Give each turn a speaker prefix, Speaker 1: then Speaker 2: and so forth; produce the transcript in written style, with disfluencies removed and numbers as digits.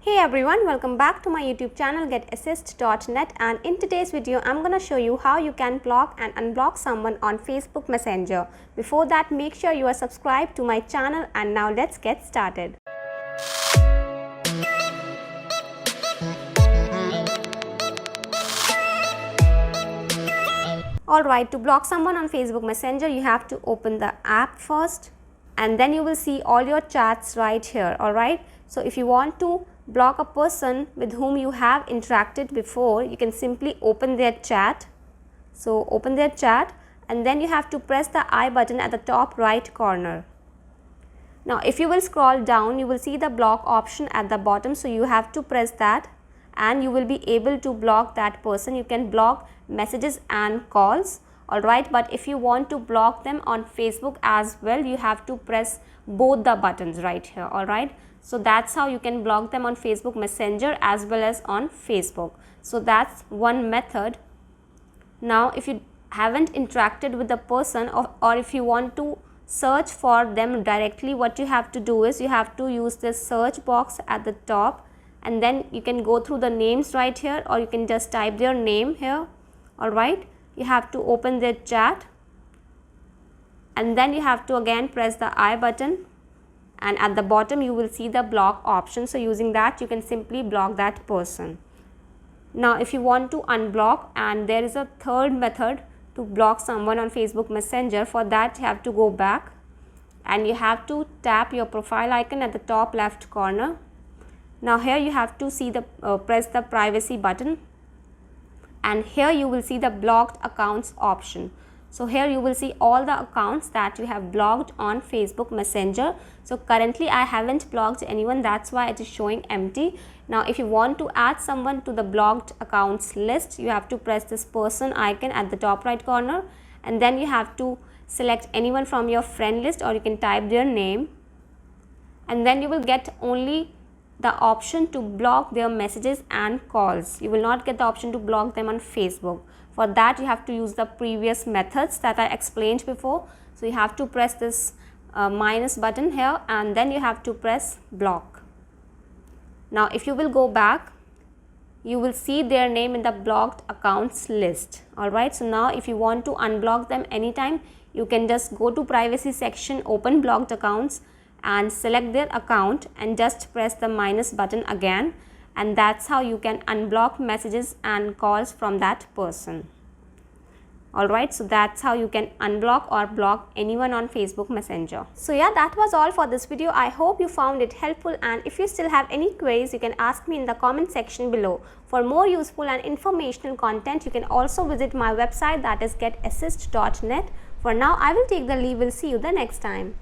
Speaker 1: Hey everyone, welcome back to my YouTube channel getassist.net, and in today's video I'm going to show you how you can block and unblock someone on Facebook Messenger. Before that, make sure you are subscribed to my channel, and now let's get started. Alright, to block someone on Facebook Messenger, you have to open the app first, and then you will see all your chats right here. Alright, so if you want to block a person with whom you have interacted before, you can simply open their chat. So open their chat, and then you have to press the I button at the top right corner. Now if you will scroll down, you will see the block option at the bottom, so you have to press that and you will be able to block that person. You can block messages and calls, alright, but if you want to block them on Facebook as well, you have to press both the buttons right here, alright. So that's how you can block them on Facebook Messenger as well as on Facebook. So that's one method. Now if you haven't interacted with the person, or if you want to search for them directly, what you have to do is you have to use this search box at the top, and then you can go through the names right here, or you can just type their name here, alright. You have to open their chat, and then you have to again press the I button, and at the bottom you will see the block option. So using that, you can simply block that person. Now if you want to unblock, and there is a third method to block someone on Facebook Messenger, for that you have to go back and you have to tap your profile icon at the top left corner. Now here you have to see the press the privacy button, and here you will see the blocked accounts option. So here you will see all the accounts that you have blocked on Facebook Messenger. So currently I haven't blocked anyone, that's why it is showing empty. Now if you want to add someone to the blocked accounts list, you have to press this person icon at the top right corner, and then you have to select anyone from your friend list, or you can type their name, and then you will get only the option to block their messages and calls. You will not get the option to block them on Facebook. For that, you have to use the previous methods that I explained before. So you have to press this minus button here, and then you have to press block. Now if you will go back, you will see their name in the blocked accounts list, alright. So now if you want to unblock them anytime, you can just go to privacy section, open blocked accounts, and select their account, and just press the minus button again, and that's how you can unblock messages and calls from that person. Alright, so that's how you can unblock or block anyone on Facebook Messenger. So yeah, that was all for this video. I hope you found it helpful, and if you still have any queries, you can ask me in the comment section below. For more useful and informational content, you can also visit my website, that is getassist.net. For now, I will take the leave. We'll see you the next time.